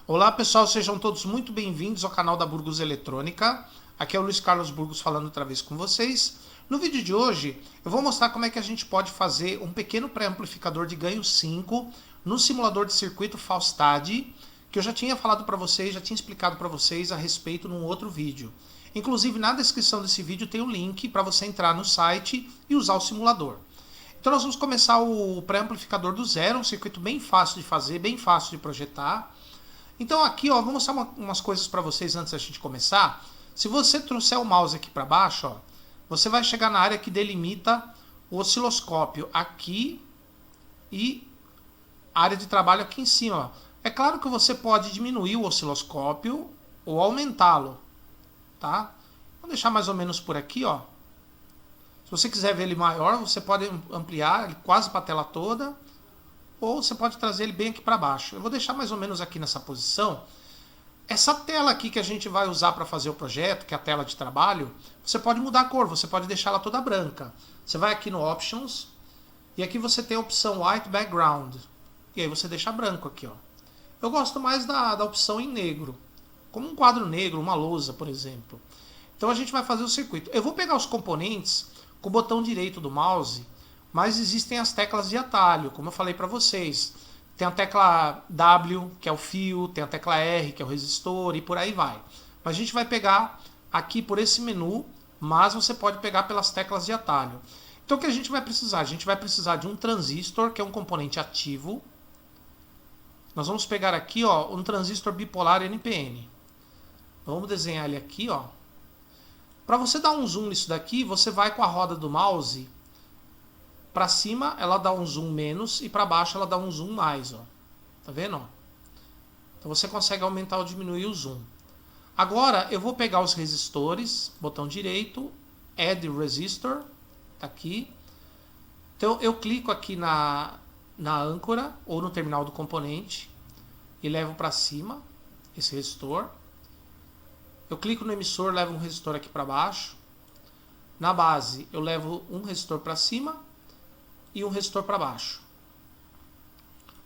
Olá pessoal, sejam todos muito bem-vindos ao canal da Burgos Eletrônica. Aqui é o Luiz Carlos Burgos falando outra vez com vocês. No vídeo de hoje eu vou mostrar como é que a gente pode fazer um pequeno pré-amplificador de ganho 5 no simulador de circuito Faustad, que eu já tinha falado para vocês, já tinha explicado para vocês a respeito num outro vídeo. Inclusive na descrição desse vídeo tem o link para você entrar no site e usar o simulador. Então nós vamos começar o pré-amplificador do zero, um circuito bem fácil de fazer, bem fácil de projetar. Então aqui, ó, vou mostrar umas coisas para vocês antes da gente começar. Se você trouxer o mouse aqui para baixo, ó, você vai chegar na área que delimita o osciloscópio aqui e a área de trabalho aqui em cima. É claro que você pode diminuir o osciloscópio ou aumentá-lo, tá? Vou deixar mais ou menos por aqui, ó. Se você quiser ver ele maior, você pode ampliar ele quase para a tela toda, ou você pode trazer ele bem aqui para baixo. Eu vou deixar mais ou menos aqui nessa posição. Essa tela aqui que a gente vai usar para fazer o projeto, que é a tela de trabalho, você pode mudar a cor, você pode deixar ela toda branca. Você vai aqui no Options, e aqui você tem a opção White Background. E aí você deixa branco aqui, ó. Eu gosto mais da opção em negro, como um quadro negro, uma lousa, por exemplo. Então a gente vai fazer o circuito. Eu vou pegar os componentes com o botão direito do mouse, mas existem as teclas de atalho, como eu falei para vocês. Tem a tecla W, que é o fio, tem a tecla R, que é o resistor, e por aí vai. Mas a gente vai pegar aqui por esse menu, mas você pode pegar pelas teclas de atalho. Então o que a gente vai precisar? A gente vai precisar de um transistor, que é um componente ativo. Nós vamos pegar aqui, ó, um transistor bipolar NPN. Vamos desenhar ele aqui, ó. Para você dar um zoom nisso daqui, você vai com a roda do mouse para cima, ela dá um zoom menos, e para baixo ela dá um zoom mais, ó. Tá vendo? Ó? Então você consegue aumentar ou diminuir o zoom. Agora eu vou pegar os resistores, botão direito, Add Resistor, tá aqui. Então eu clico aqui na âncora ou no terminal do componente e levo para cima esse resistor. Eu clico no emissor, levo um resistor aqui para baixo. Na base eu levo um resistor para cima e um resistor para baixo.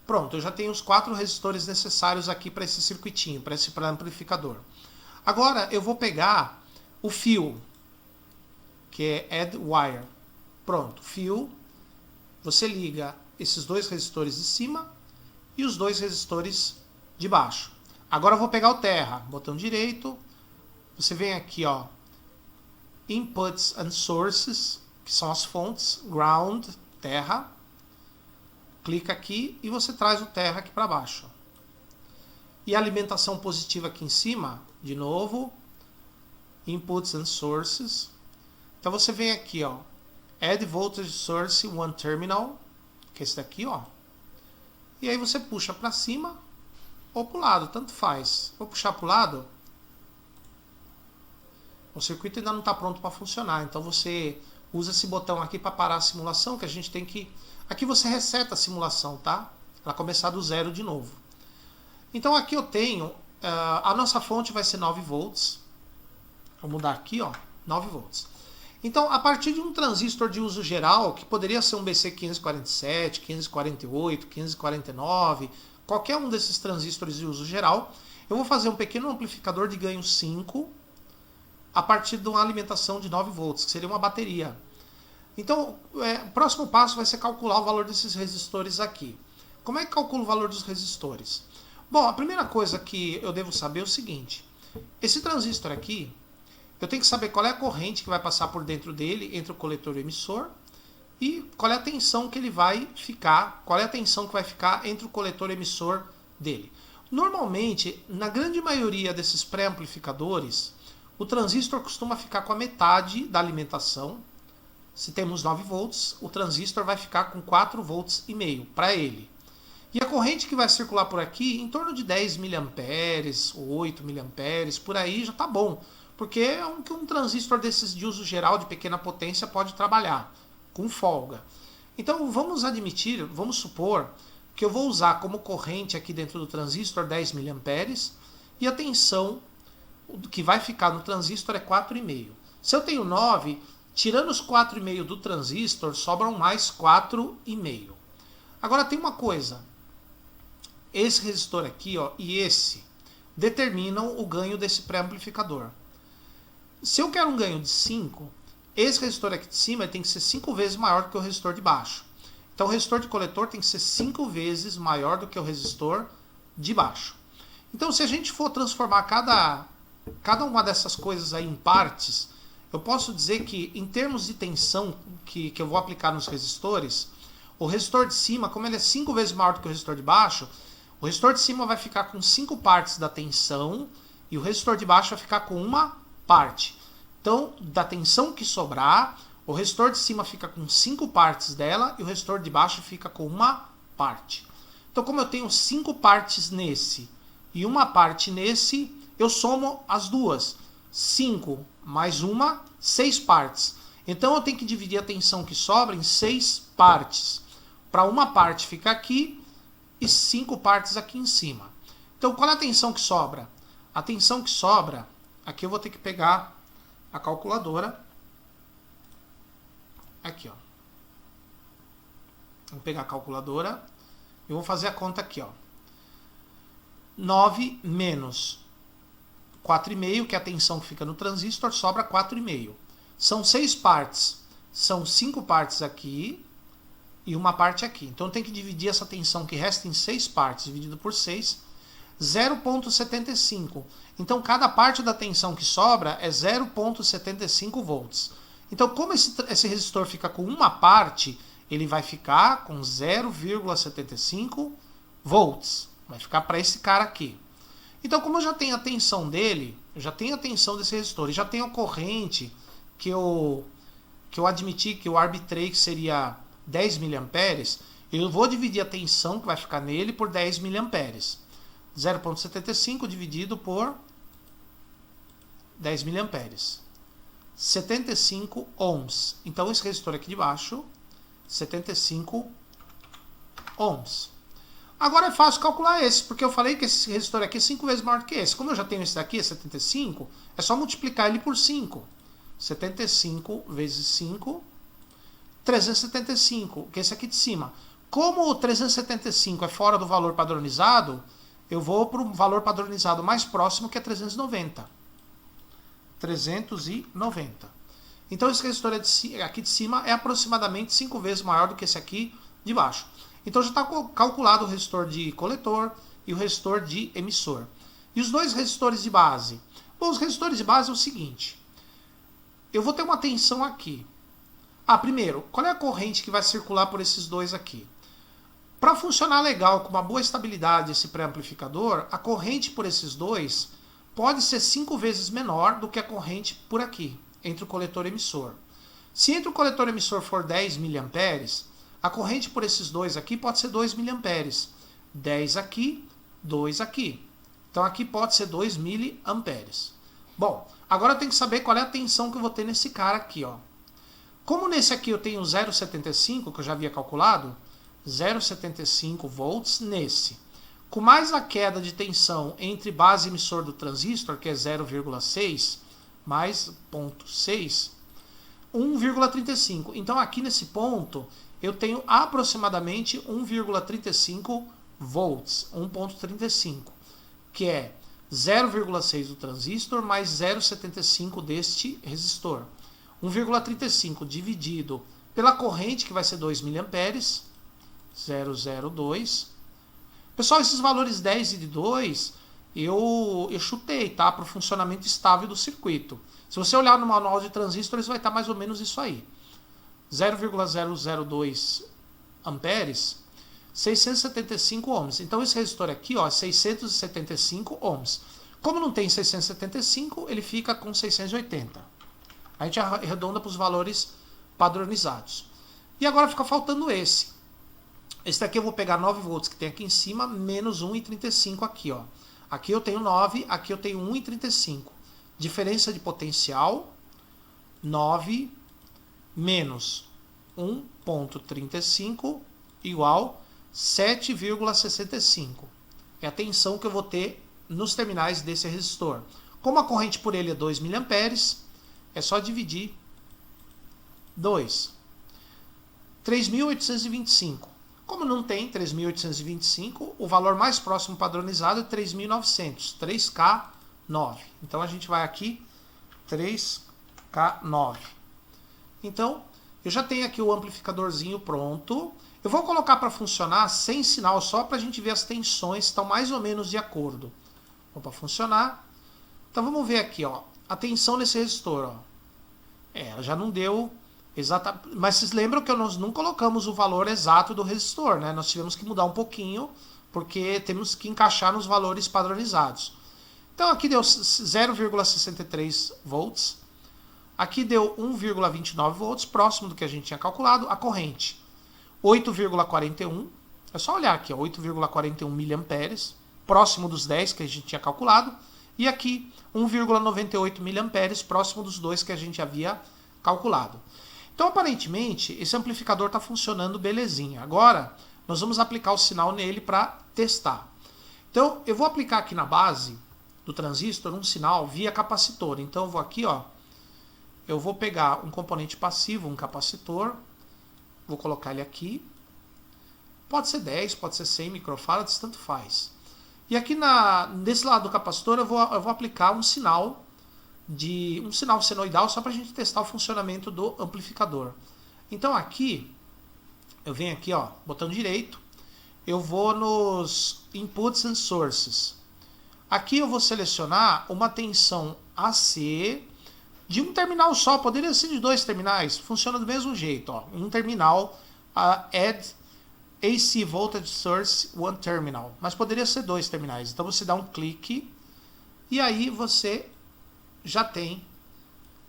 Pronto, eu já tenho os 4 resistores necessários aqui para esse circuitinho, para esse amplificador. Agora eu vou pegar o fio, que é Add Wire. Pronto, fio. Você liga esses 2 resistores de cima e os 2 resistores de baixo. Agora eu vou pegar o terra, botão direito. Você vem aqui, ó, Inputs and Sources, que são as fontes, Ground, terra. Clica aqui e você traz o terra aqui para baixo. E a alimentação positiva aqui em cima, de novo, Inputs and Sources. Então você vem aqui, ó, Add Voltage Source One Terminal, que é esse daqui, ó. E aí você puxa para cima ou para o lado, tanto faz. Vou puxar para o lado. O circuito ainda não está pronto para funcionar, então você usa esse botão aqui para parar a simulação, que a gente tem que... Aqui você reseta a simulação, tá? Para começar do zero de novo. Então aqui eu tenho... a nossa fonte vai ser 9 volts. Vou mudar aqui, ó, 9 volts. Então, a partir de um transistor de uso geral, que poderia ser um BC547, 548, 549, qualquer um desses transistores de uso geral, eu vou fazer um pequeno amplificador de ganho 5 a partir de uma alimentação de 9 volts, que seria uma bateria. Então, o próximo passo vai ser calcular o valor desses resistores aqui. Como é que calcula o valor dos resistores? Bom, a primeira coisa que eu devo saber é o seguinte. Esse transistor aqui, eu tenho que saber qual é a corrente que vai passar por dentro dele, entre o coletor e o emissor, e qual é a tensão que ele vai ficar, qual é a tensão que vai ficar entre o coletor e o emissor dele. Normalmente, na grande maioria desses pré-amplificadores, o transistor costuma ficar com a metade da alimentação. Se temos 9 volts, o transistor vai ficar com 4 volts e meio para ele. E a corrente que vai circular por aqui, em torno de 10 miliamperes, 8 miliamperes, por aí já está bom. Porque é um que um transistor desses de uso geral de pequena potência pode trabalhar, com folga. Então vamos admitir, vamos supor que eu vou usar como corrente aqui dentro do transistor 10 miliamperes e a tensão que vai ficar no transistor é 4,5. Se eu tenho 9, tirando os 4,5 do transistor, sobram mais 4,5. Agora tem uma coisa. esse resistor aqui, ó, e esse determinam o ganho desse pré-amplificador. Se eu quero um ganho de 5, esse resistor aqui de cima tem que ser 5 vezes maior do que o resistor de baixo. Então o resistor de coletor tem que ser 5 vezes maior do que o resistor de baixo. Então se a gente for transformar cada uma dessas coisas aí em partes, eu posso dizer que em termos de tensão que eu vou aplicar nos resistores, o resistor de cima, como ele é 5 vezes maior do que o resistor de baixo, o resistor de cima vai ficar com 5 partes da tensão e o resistor de baixo vai ficar com uma parte. Então, da tensão que sobrar, o resistor de cima fica com 5 partes dela e o resistor de baixo fica com uma parte. Então, como eu tenho 5 partes nesse e uma parte nesse, eu somo as duas. 5 mais uma, 6 partes. Então, eu tenho que dividir a tensão que sobra em 6 partes. Para uma parte ficar aqui e 5 partes aqui em cima. Então, qual é a tensão que sobra? A tensão que sobra, aqui eu vou ter que pegar a calculadora. Aqui, ó. Vou pegar a calculadora e vou fazer a conta aqui, ó. 9 menos 4,5, que é a tensão que fica no transistor, sobra 4,5. São 6 partes. São 5 partes aqui e uma parte aqui. Então tem que dividir essa tensão que resta em 6 partes, dividido por 6, 0,75. Então cada parte da tensão que sobra é 0,75 volts. Então como esse resistor fica com uma parte, ele vai ficar com 0,75 volts. Vai ficar para esse cara aqui. Então como eu já tenho a tensão dele, eu já tenho a tensão desse resistor, e já tenho a corrente que eu admiti, que eu arbitrei que seria 10 mA, eu vou dividir a tensão que vai ficar nele por 10 mA. 0,75 dividido por 10 mA. 75 ohms. Então esse resistor aqui de baixo, 75 ohms. Agora é fácil calcular esse, porque eu falei que esse resistor aqui é 5 vezes maior que esse. Como eu já tenho esse daqui, 75, é só multiplicar ele por 5. 75 vezes 5, 375, que é esse aqui de cima. Como o 375 é fora do valor padronizado, eu vou para o valor padronizado mais próximo, que é 390. 390. Então esse resistor aqui de cima é aproximadamente 5 vezes maior do que esse aqui de baixo. Então já está calculado o resistor de coletor e o resistor de emissor. E os dois resistores de base? Bom, os resistores de base é o seguinte. Eu vou ter uma tensão aqui. Primeiro, qual é a corrente que vai circular por esses dois aqui? Para funcionar legal, com uma boa estabilidade esse pré-amplificador, a corrente por esses dois pode ser 5 vezes menor do que a corrente por aqui, entre o coletor e emissor. Se entre o coletor e emissor for 10 mA, a corrente por esses dois aqui pode ser 2 mA. 10 aqui, 2 aqui. Então aqui pode ser 2 mA. Bom, agora eu tenho que saber qual é a tensão que eu vou ter nesse cara aqui, ó. Como nesse aqui eu tenho 0,75, que eu já havia calculado, 0,75 volts nesse. Com mais a queda de tensão entre base e emissor do transistor, que é 0,6, mais 0,6, 1,35. Então aqui nesse ponto eu tenho aproximadamente 1,35 volts, 1,35, que é 0,6 do transistor mais 0,75 deste resistor. 1,35 dividido pela corrente, que vai ser 2 mA, 0,02. Pessoal, esses valores 10 e de 2, eu chutei, tá? Para o funcionamento estável do circuito. Se você olhar no manual de transistores, vai estar mais ou menos isso aí. 0,002 amperes, 675 ohms. Então esse resistor aqui, ó, é 675 ohms. Como não tem 675, ele fica com 680. A gente arredonda para os valores padronizados. E agora fica faltando esse. Esse daqui eu vou pegar 9 volts que tem aqui em cima, menos 1,35 aqui, ó. Aqui eu tenho 9, aqui eu tenho 1,35. Diferença de potencial, 9 menos 1,35 igual 7,65. É a tensão que eu vou ter nos terminais desse resistor. Como a corrente por ele é 2 mA, é só dividir 2. 3.825. Como não tem 3.825, o valor mais próximo padronizado é 3.900, 3K9. Então a gente vai aqui, 3K9. Então, eu já tenho aqui o amplificadorzinho pronto. Eu vou colocar para funcionar sem sinal, só para a gente ver as tensões, estão mais ou menos de acordo. Vou para funcionar. Então vamos ver aqui, ó, a tensão nesse resistor. Ó. Ela já não deu exatamente. Mas vocês lembram que nós não colocamos o valor exato do resistor, né? Nós tivemos que mudar um pouquinho, porque temos que encaixar nos valores padronizados. Então aqui deu 0,63 volts. Aqui deu 1,29 volts, próximo do que a gente tinha calculado. A corrente, 8,41. É só olhar aqui, 8,41 miliamperes, próximo dos 10 que a gente tinha calculado. E aqui, 1,98 miliamperes, próximo dos 2 que a gente havia calculado. Então, aparentemente, esse amplificador está funcionando belezinha. Agora, nós vamos aplicar o sinal nele para testar. Então, eu vou aplicar aqui na base do transistor um sinal via capacitor. Então, eu vou aqui, ó, eu vou pegar um componente passivo, um capacitor, vou colocar ele aqui. Pode ser 10, pode ser 100 microfarads, tanto faz. E aqui desse lado do capacitor eu vou aplicar um sinal senoidal só para a gente testar o funcionamento do amplificador. Então aqui, eu venho aqui, ó, botão direito, eu vou nos Inputs and Sources. Aqui eu vou selecionar uma tensão AC de um terminal só, poderia ser de 2 terminais, funciona do mesmo jeito. Ó. Um terminal, Add AC Voltage Source One Terminal, mas poderia ser 2 terminais. Então você dá um clique e aí você já tem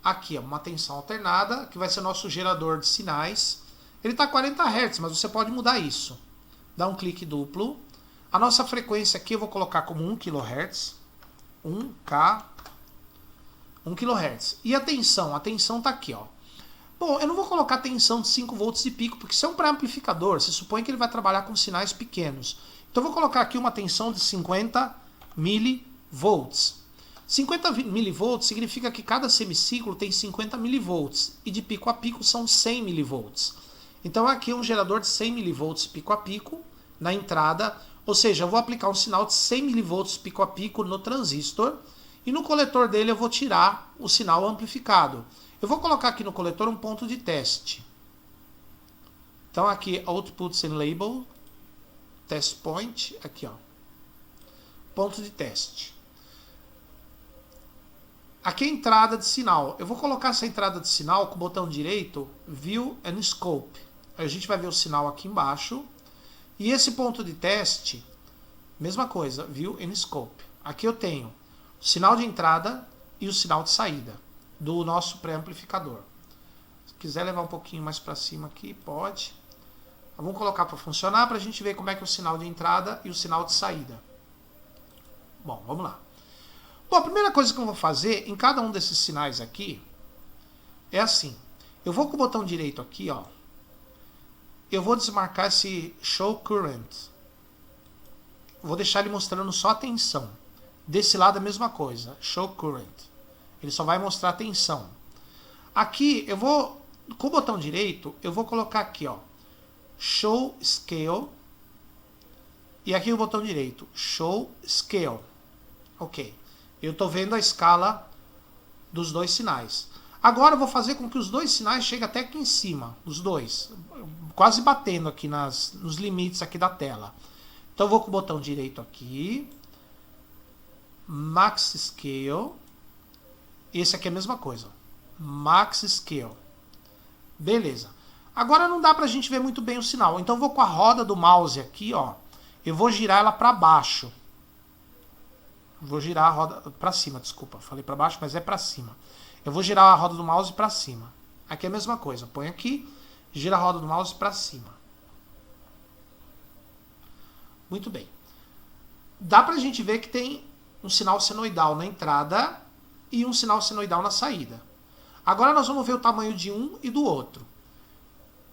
aqui ó, uma tensão alternada, que vai ser nosso gerador de sinais. Ele está a 40 Hz, mas você pode mudar isso. Dá um clique duplo. A nossa frequência aqui eu vou colocar como 1 kHz. 1K 1 kHz. E a tensão está aqui, ó. Bom, eu não vou colocar tensão de 5 volts de pico, porque isso é um pré-amplificador, se supõe que ele vai trabalhar com sinais pequenos. Então eu vou colocar aqui uma tensão de 50 milivolts. 50 milivolts significa que cada semiciclo tem 50 milivolts, e de pico a pico são 100 milivolts. Então aqui é um gerador de 100 milivolts pico a pico na entrada, ou seja, eu vou aplicar um sinal de 100 milivolts pico a pico no transistor, e no coletor dele eu vou tirar o sinal amplificado. Eu vou colocar aqui no coletor um ponto de teste. Então aqui, Outputs and Label, Test Point, aqui ó, ponto de teste. Aqui é a entrada de sinal. Eu vou colocar essa entrada de sinal com o botão direito, View and Scope. Aí a gente vai ver o sinal aqui embaixo. E esse ponto de teste, mesma coisa, View and Scope. Aqui eu tenho o sinal de entrada e o sinal de saída do nosso pré-amplificador. Se quiser levar um pouquinho mais para cima aqui, pode. Vamos colocar para funcionar para a gente ver como é que é o sinal de entrada e o sinal de saída. Bom, vamos lá. Bom, a primeira coisa que eu vou fazer em cada um desses sinais aqui é assim. Eu vou com o botão direito aqui, ó. Eu vou desmarcar esse Show Current. Vou deixar ele mostrando só a tensão. Desse lado a mesma coisa, Show Current. Ele só vai mostrar a tensão. Aqui eu vou, com o botão direito, eu vou colocar aqui, ó, Show Scale. E aqui o botão direito, Show Scale. Ok. Eu estou vendo a escala dos dois sinais. Agora eu vou fazer com que os dois sinais cheguem até aqui em cima. Os dois. Quase batendo aqui nos limites aqui da tela. Então eu vou com o botão direito aqui. Max Scale. Esse aqui é a mesma coisa. Max Scale. Beleza. Agora não dá pra gente ver muito bem o sinal. Então eu vou com a roda do mouse aqui, ó. Eu vou girar ela para baixo. Vou girar a roda para cima, desculpa. Falei para baixo, mas é para cima. Eu vou girar a roda do mouse para cima. Aqui é a mesma coisa. Põe aqui, gira a roda do mouse para cima. Muito bem. Dá pra gente ver que tem um sinal senoidal na entrada e um sinal senoidal na saída. Agora nós vamos ver o tamanho de um e do outro.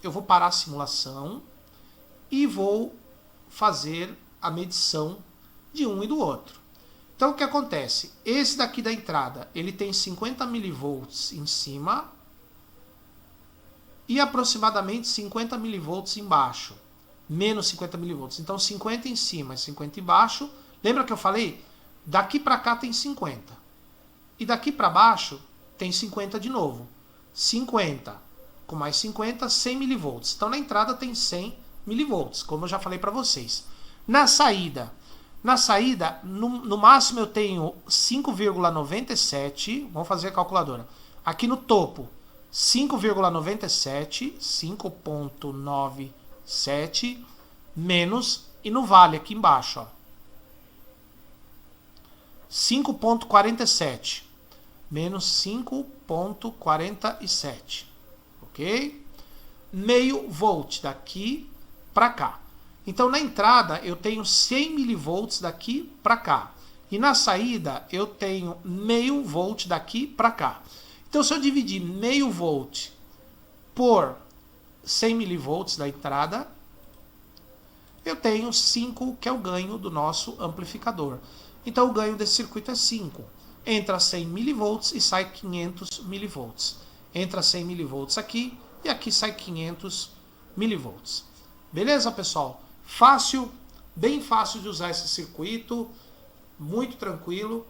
Eu vou parar a simulação e vou fazer a medição de um e do outro. Então o que acontece? Esse daqui da entrada, ele tem 50 milivolts em cima e aproximadamente 50 milivolts embaixo. menos 50 milivolts. Então 50 em cima e 50 embaixo. Lembra que eu falei? Daqui para cá tem 50. E daqui para baixo tem 50 de novo. 50 com mais 50, 100 milivolts. Então na entrada tem 100 milivolts, como eu já falei para vocês. Na saída, no máximo eu tenho 5,97. Vamos fazer a calculadora. Aqui no topo, 5,97, 5,97 menos, e no vale aqui embaixo, ó, 5,47 menos 5,47, ok? Meio volt daqui para cá. Então na entrada eu tenho 100 milivolts daqui para cá. E na saída eu tenho meio volt daqui para cá. Então se eu dividir meio volt por 100 milivolts da entrada, eu tenho 5, que é o ganho do nosso amplificador. Então o ganho desse circuito é 5. Entra 100 milivolts e sai 500 milivolts. Entra 100 milivolts aqui e aqui sai 500 milivolts. Beleza, pessoal? Fácil, bem fácil de usar esse circuito, muito tranquilo.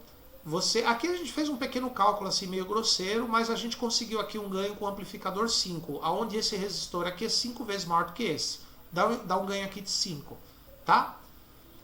Aqui a gente fez um pequeno cálculo assim meio grosseiro, mas a gente conseguiu aqui um ganho com o amplificador 5, aonde esse resistor aqui é 5 vezes maior do que esse. Dá um ganho aqui de 5, tá?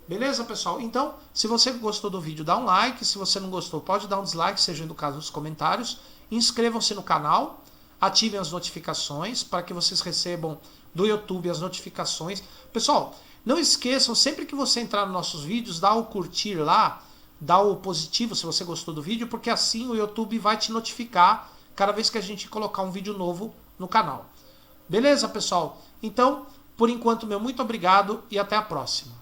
Beleza, pessoal? Então, se você gostou do vídeo, dá um like. Se você não gostou, pode dar um dislike, seja educado nos comentários. Inscrevam-se no canal, ativem as notificações para que vocês recebam do YouTube as notificações. Pessoal, não esqueçam, sempre que você entrar nos nossos vídeos, dá o curtir lá, dá o positivo se você gostou do vídeo, porque assim o YouTube vai te notificar cada vez que a gente colocar um vídeo novo no canal. Beleza, pessoal? Então, por enquanto, meu muito obrigado e até a próxima.